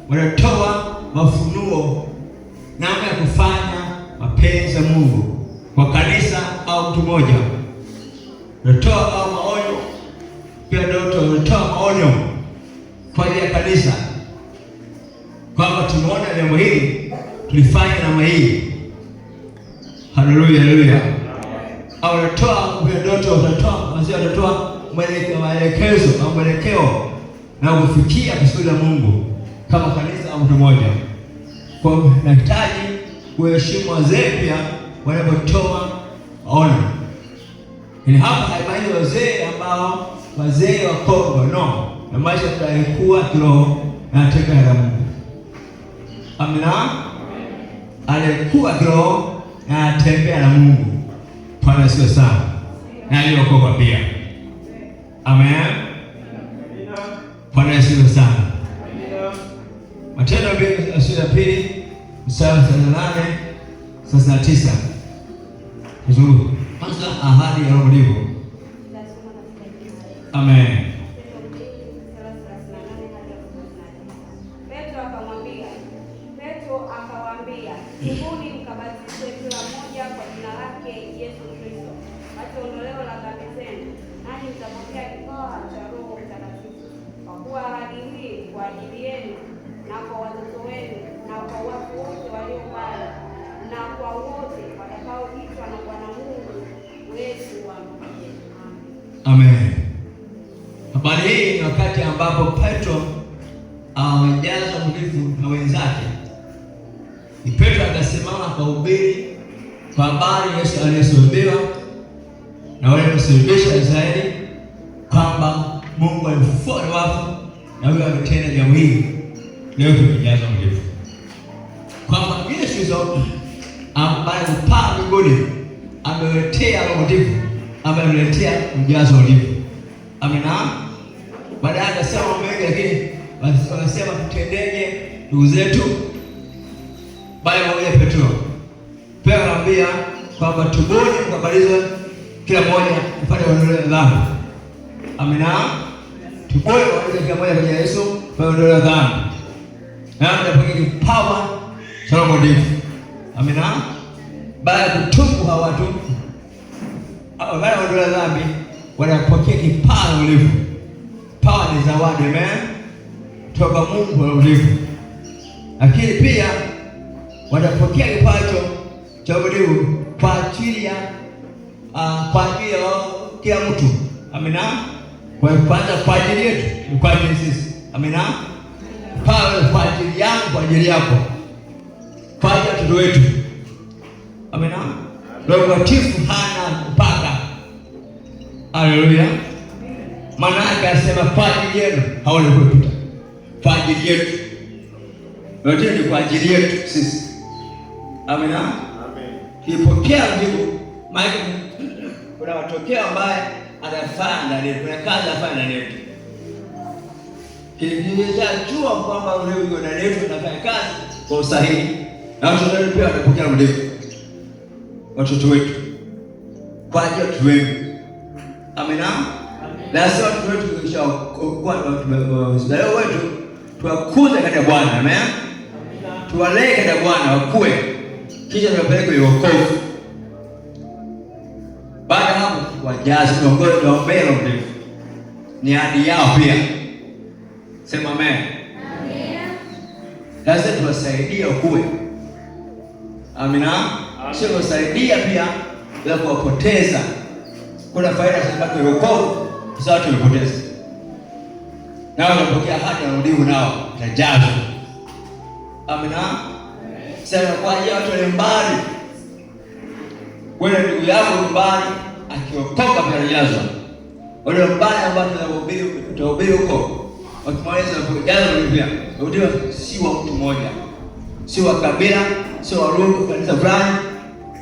wanatoa mafunuo namna ya kufanya mapenzi ya Mungu kwa kanisa au mtu mmoja. Wanatoa au maonyo, pia ndio wanatoa maonyo kwa ajili ya kanisa, kwamba tumeona jambo hili tulifanya namna hii. Haleluya, haleluya. Au wanatoa ndoto, watatoa maelekezo au mwelekeo na kufikia kusudi la Mungu kama kanisa au mtu mmoja. Kwa nahitaji kuheshimu wazee pia wanapotoa maono. Ni hapa haimaanishi wazee ambao wazee wa Kongo, no. Na maisha tutaikuwa kiroho na tembea na Mungu. Amina. Alikuwa kiroho na tembea na Mungu. Bwana sio sana. Na aliokoka pia. Amen. Bwana sio sana. Matendo sura ya 2 mstari wa 38 39. Nzuri. Kwanza ahadi ya Roho ndivyo. Amen. Petro akawaambia, tubuni mkabatizwe kila mmoja kwa jina lake Yesu Kristo, hata ondoleo la dhambi zenu, nanyi mtapokea kipawa cha Roho Mtakatifu. Kwa kuwa ahadi hii kwa ajili yenu na kwa watoto wenu na kwa watu wote walio mbali na kwa wote watakaoitwa na Bwana Mungu wetu wa milele. Amen. Habari hii ni wakati ambapo Petro amejazwa nguvu na wenzake. Ni Petro akasimama kuhubiri kwa habari Yesu aliyesulubiwa na wale waliosulubiwa Israeli, kwamba Mungu alifufua wafu na huyo ametenda jambo hili. Leo tumejazwa nguvu kwamba Yesu ambaye kupaa mbinguni ameletea Roho Mtakatifu, ameletea ujazo wa nguvu. Amina. Baadaye akasema mengi, lakini wanasema tutendeje ndugu zetu? Bali mmoja Petro pia anambia kwamba tubuni mkabatizwe kila mmoja upate ondoleo la dhambi. Amina. Tubuni mkabatizwe kila mmoja kwa jina la Yesu upate ondoleo la dhambi, na mtapokea kipawa cha Roho Mtakatifu. Amina. Baada ya kutubu hawa watu baada ya ondoleo la dhambi wanapokea kipawa cha Roho Mtakatifu. Pawa ni zawadi, amen, toka Mungu wa ulivu. Lakini pia watapokea kipawa cha ulivu kwa ajili ya kila mtu. Amina. Kwanza kwa ajili yetu, kwa ajili sisi. Amina. Pawa kwa ajili yangu, kwa ajili yako, kwa ajili ya watoto wetu. Amina. Roho Mtakatifu hana mpaka. Haleluya. Maana yake asema kwa ajili yenu, haone kupita. Kwa ajili yetu. Yote ni kwa ajili yetu sisi. Amina. Amen. Kipokea jibu, maana kuna matokeo ambayo anafanya ndani, kuna kazi anafanya ndani yetu. Kilichojua kwamba leo yuko ndani yetu anafanya kazi kwa usahihi. Na watoto wetu pia wanapokea mdivu. Watoto wetu. Kwa ajili ya watu wetu. Amina. Na sisi watu wetu tukishakuwa wazaleo wetu tuwakuze katika Bwana. Amen. Tuwalee katika Bwana wakue, kisha tuwapeleke kwenye wokovu. Baada hapo wajaze tuongoze, tuombee Roho Mtakatifu. Ni ahadi yao pia. Sema amen. Amen. Lazima tuwasaidie wakue. Amina. Sio kuwasaidia pia bila kuwapoteza. Kuna faida sana kwa wokovu. Sasa tumepoteza. Nao wanapokea hadi warudiu nao tajazwa. Amina. Sasa kwa ajili ya watu wale mbali. Wewe ndugu yako mbali akiokoka tajazwa. Wale mbali ambao tunahubiri huko. Wakimaliza kujazwa Biblia. Rudiwa si wa mtu mmoja. Si wa kabila, si wa roho kanisa fulani.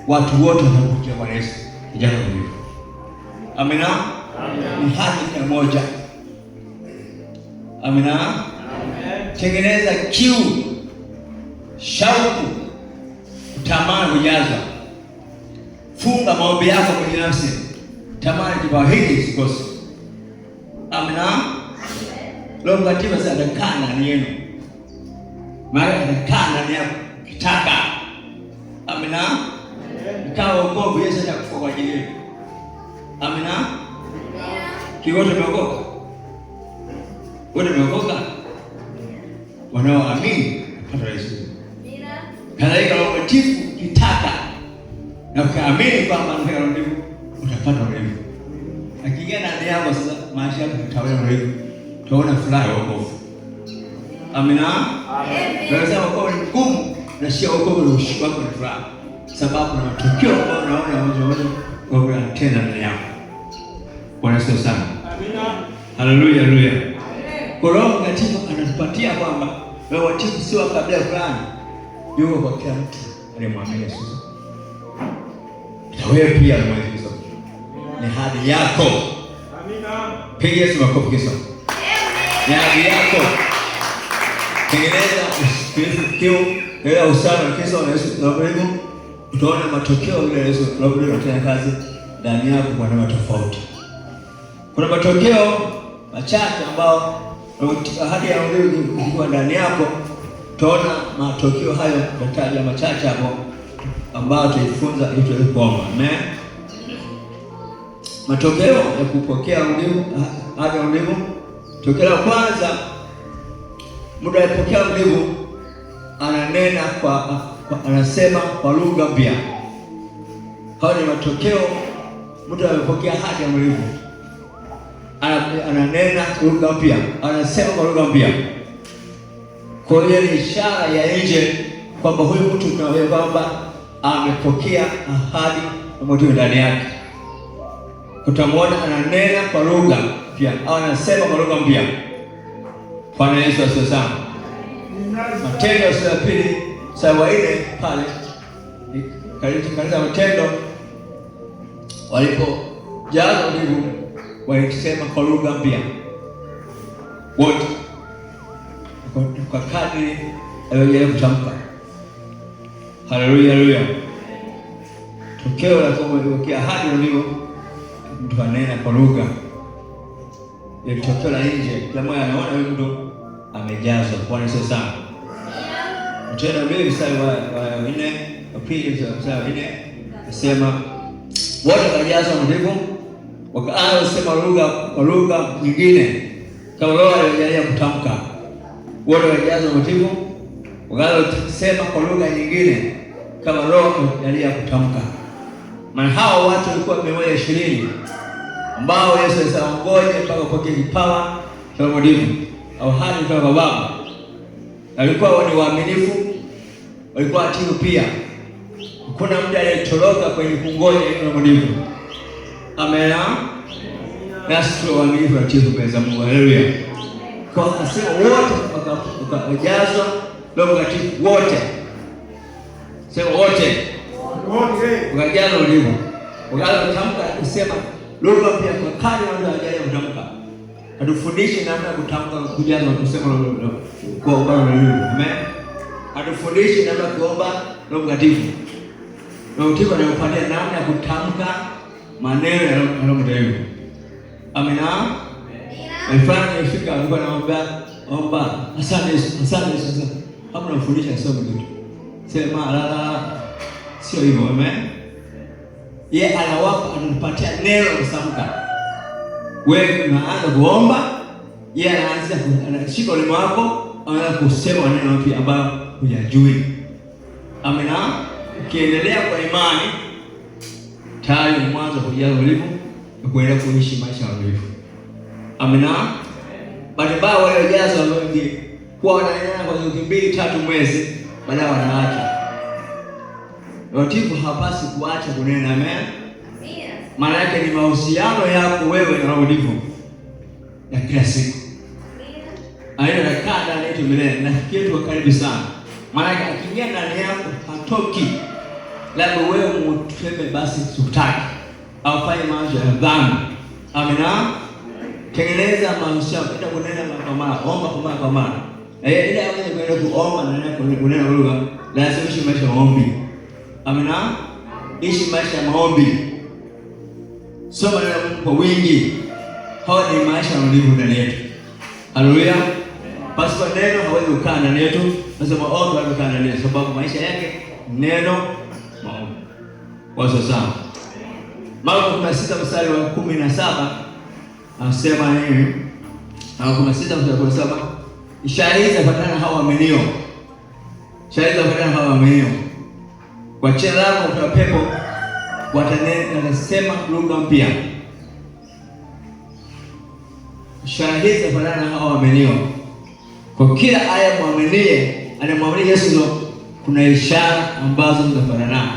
Watu wote wanakuja kwa Yesu. Kijana huyu. Amina. Amen. Ni haki ya moja. Amina. Amen. Tengeneza kiu, shauku, tamani kujaza. Funga maombi yako kwa binafsi. Tamani kipawa hiki sikose. Amina. Roho Mtakatifu atakaa ndani yenu. maana anakaa ndani yako kitaka. Amina. Ikawa wokovu, Yesu atakufa kwa ajili yetu. Amina. Kiwote tumeokoka. Wote tumeokoka. Wanaoamini kupata Yesu. Amina. Kadhalika Roho Mtakatifu kitaka na ukaamini kwamba ndani ya Mungu utapata wokovu. Akiingia ndani yako sasa maisha yako yatakuwa wokovu. Utaona furaha ya wokovu. Amina. Amen. Tunasema wokovu ni mgumu na sio wokovu ni ushindi wako ni furaha. Sababu na matukio ambayo unaona moja kwa tena ndani yako. Bwana asifiwe sana. Amina. Haleluya, haleluya. Kwa Roho Mtakatifu anatupatia kwamba Roho Mtakatifu sio kabila fulani. Yuko kwa kila mtu aliyemwamini Yesu. Na wewe pia unamwamini Yesu. Ni hadi yako. Amina. Piga Yesu makofi kesho. Ni hadi yako. Tengeneza usikio, ile usawa kesho na Yesu na Mungu. Utaona matokeo ya Yesu na Mungu yanafanya kazi ndani yako kwa namna tofauti. Kuna matokeo machache ambao ahadi ya Mungu ilikuwa ndani yako. Utaona matokeo hayo yataja machache hapo ambao tulifunza ili tuweze kuomba. Amen. Matokeo ya kupokea Mungu, ahadi ya Mungu. Tokeo la kwanza, muda ya kupokea Mungu ananena anasema kwa lugha mpya. Hayo ni matokeo. Mtu anapokea ahadi ya Mungu ananena lugha mpya, anasema kwa lugha mpya. Kwa hiyo ni ishara ya nje kwamba huyu mtu tunaona kwamba amepokea ahadi ya Mungu ndani yake. Utamwona ananena kwa lugha mpya au anasema kwa lugha mpya. Bwana Yesu asifiwe sana. Matendo ya pili sawa ile pale kanisa Matendo walipojazwa Mungu walisema kwa lugha mpya wote kwa kadri aliyojalia kutamka. Haleluya, haleluya. Tokeo la kupokea ahadi ndio mtu anena kwa lugha. Ile tokeo la nje kama anaona huyu mtu amejazwa. Bwana Yesu sana. Matendo mbili mstari wa 4 wa pili mstari wa 4 nasema wote wakajazwa Mungu wakaanza kusema kwa lugha nyingine kama Roho alijalia kutamka. Wote wakajazwa Mungu wakaanza kusema kwa lugha nyingine kama Roho alijalia kutamka. Maana hao watu walikuwa 120 ambao Yesu alisaongoje mpaka kupokea kipawa cha Mungu au hadi kutoka kwa Baba. Walikuwa ni waaminifu, walikuwa watii pia. Kuna mtu aliyetoroka kwenye kungoja ile Mungu. Amen. Nasi tu waaminifu watii mbele za Mungu. Haleluya. Kwa asema wote wakajazwa Roho Mtakatifu wote. Sema wote. Wote. Wakajazwa Mungu. Wakaanza kutamka kusema lugha pia kwa kadri wao hawajaja kutamka. Atufundishe namna ya kutamka kujaza kusema kwa ubao wa Mungu. Amen. Atufundishe namna kuomba Roho Mtakatifu. Roho Mtakatifu anakupatia namna ya kutamka maneno ya Roho Mtakatifu. Amina. Mfano ifika alikuwa anaomba omba asante Yesu, asante Yesu. Hapo anafundisha somo kitu. Sema la sio hivyo. Amen. Yeye anawapa anampatia neno la kutamka. Wewe unaanza kuomba, yeye anaanza anashika ulimi wako, anaanza kusema neno mpya ambayo hujajui. Amina. Ukiendelea kwa imani, tayari mwanzo kujaza ulimi na kuendelea kuishi maisha ya ulimi. Amina. Baadaye wale wajazwa wengi kwa wanaendelea kwa wiki 2-3 mwezi, baadaye wanaacha. Watifu hapasi kuacha kunena. Amen. Maana yake ni mahusiano yako wewe na Roho Mtakatifu ya kila siku. Aina ya kada yetu milele na kitu karibu sana. Maana yake akiingia ndani yako hatoki. Labda wewe mteme basi sutaki au fanye mambo ya dhambi. Amina. Tengeneza mahusiano bila kunena kwa mara, omba kwa mara kwa mara. Ile aweze kwenda kuomba na kunena lugha, lazima uishi maisha ya maombi. Amina. Ishi maisha ya maombi. Soma neno kwa wingi. Hao ni maisha ya Mungu ndani yetu. Haleluya. Pasipo neno hawezi kukaa ndani yetu. Nasema hawezi kukaa ndani yetu sababu maisha yake neno maombi. Wazo sana. Marko 16 mstari wa 17 anasema nini? Marko 16 mstari wa 17, ishara hizi zitafuatana hao waaminio. Ishara hizi zitafuatana hao waaminio. Kwa jina langu watoa pepo watanena, nasema lugha mpya. Ishara hizi zitafuatana hao waaminio. Kwa kila aya muaminie, anamwamini Yesu, kuna ishara ambazo zitafuatana.